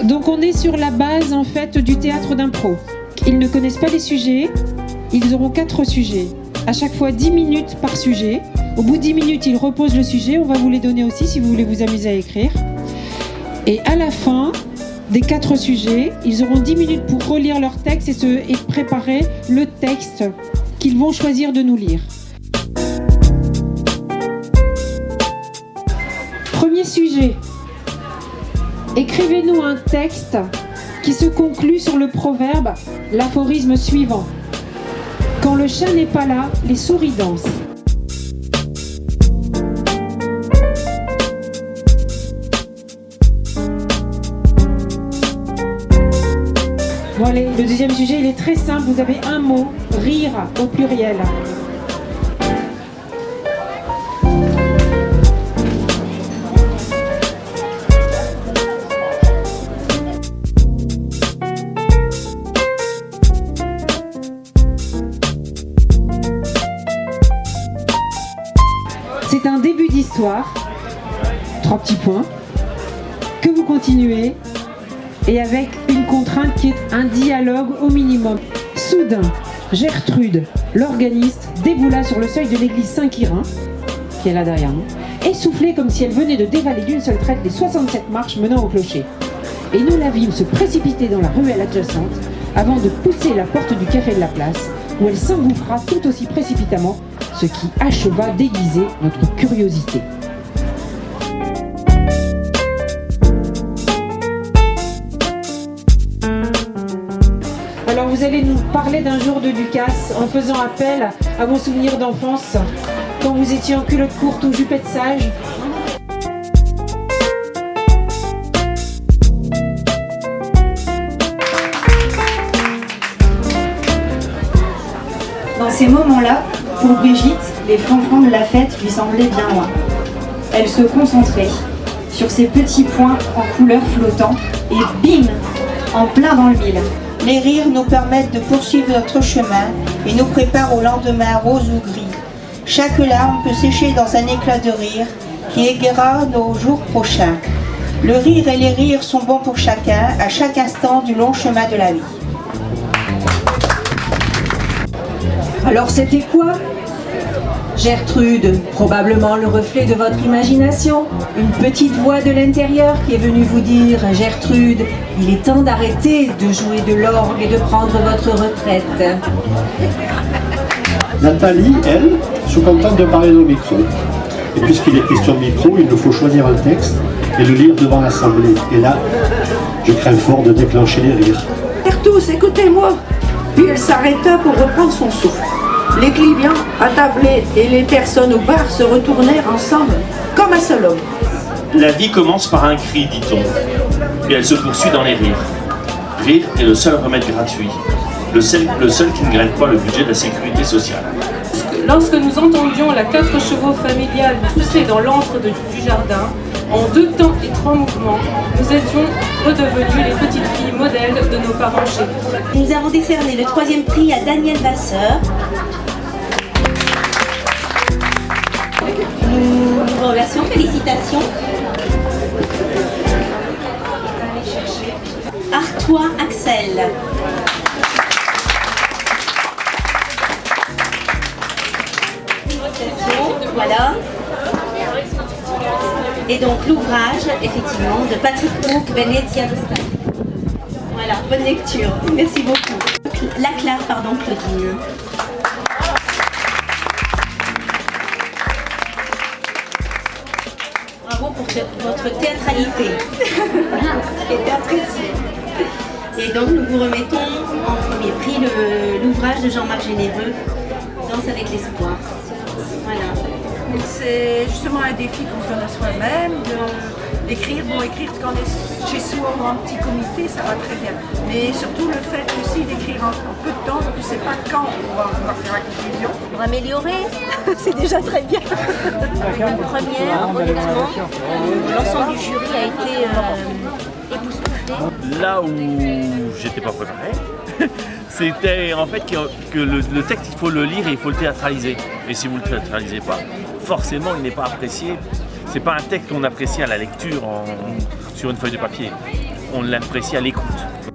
Donc on est sur la base en fait du théâtre d'impro. Ils ne connaissent pas les sujets, ils auront 4 sujets. À chaque fois 10 minutes par sujet. Au bout de 10 minutes, ils reposent le sujet. On va vous les donner aussi si vous voulez vous amuser à écrire. Et à la fin des 4 sujets, ils auront 10 minutes pour relire leur texte et préparer le texte qu'ils vont choisir de nous lire. Premier sujet. Écrivez-nous un texte qui se conclut sur le proverbe, l'aphorisme suivant. Quand le chat n'est pas là, les souris dansent. Bon allez, le deuxième sujet, il est très simple. Vous avez un mot, rire au pluriel. C'est un début d'histoire, 3 petits points, que vous continuez, et avec une contrainte qui est un dialogue au minimum. Soudain, Gertrude, l'organiste, déboula sur le seuil de l'église Saint-Quirin, qui est là derrière nous, essoufflée comme si elle venait de dévaler d'une seule traite les 67 marches menant au clocher. Et nous la vîmes se précipiter dans la ruelle adjacente avant de pousser la porte du café de la place, où elle s'engouffra tout aussi précipitamment, ce qui acheva d'aiguiser notre curiosité. Alors vous allez nous parler d'un jour de Ducasse en faisant appel à vos souvenirs d'enfance, quand vous étiez en culotte courte ou jupette sage. Dans ces moments-là, pour Brigitte, les flancs de la fête lui semblaient bien loin. Elle se concentrait sur ces petits points en couleur flottant et bim, en plein dans le mille. Les rires nous permettent de poursuivre notre chemin et nous préparent au lendemain rose ou gris. Chaque larme peut sécher dans un éclat de rire qui égaiera nos jours prochains. Le rire et les rires sont bons pour chacun, à chaque instant du long chemin de la vie. Alors c'était quoi? Gertrude, probablement le reflet de votre imagination, une petite voix de l'intérieur qui est venue vous dire « Gertrude, il est temps d'arrêter de jouer de l'orgue et de prendre votre retraite. » Nathalie, elle, se contente de parler au micro. Et puisqu'il est question de micro, il nous faut choisir un texte et le lire devant l'Assemblée. Et là, je crains fort de déclencher les rires. Tous, écoutez-moi. Puis elle s'arrêta pour reprendre son souffle. Les clients attablés et les personnes au bar se retournèrent ensemble, comme un seul homme. La vie commence par un cri, dit-on, et elle se poursuit dans les rires. Rire est le seul remède gratuit, le seul qui ne grève pas le budget de la sécurité sociale. Lorsque nous entendions la 4 chevaux familiale pousser dans l'antre du jardin, en 2 temps et 3 mouvements, nous étions redevenues les petites filles modèles de nos parents chéris. Nous avons décerné le 3e prix à Daniel Vasseur. Nous vous remercions, félicitations. Artois Axel. Voilà. Et donc l'ouvrage, effectivement, de Patrick Hook, Venezia de Stahl. Voilà, bonne lecture. Merci beaucoup. La Claire, pardon, Claudine. Bravo pour votre théâtralité. Qui était appréciée. Et donc nous vous remettons en premier prix l'ouvrage de Jean-Marc Généreux, Danse avec l'espoir. Voilà. C'est justement un défi qu'on se donne à soi-même, d'écrire. Bon, écrire quand on est chez soi ou en petit comité, ça va très bien. Mais surtout le fait aussi d'écrire en peu de temps, on ne sait pas quand on va faire la conclusion. Pour améliorer, c'est déjà très bien. La première, honnêtement, l'ensemble du jury a été époustouflé. Là où j'étais pas préparé, c'était en fait que le texte, il faut le lire et il faut le théâtraliser. Et si vous ne le théâtralisez pas, forcément il n'est pas apprécié. C'est pas un texte qu'on apprécie à la lecture sur une feuille de papier. on l'apprécie à l'écoute.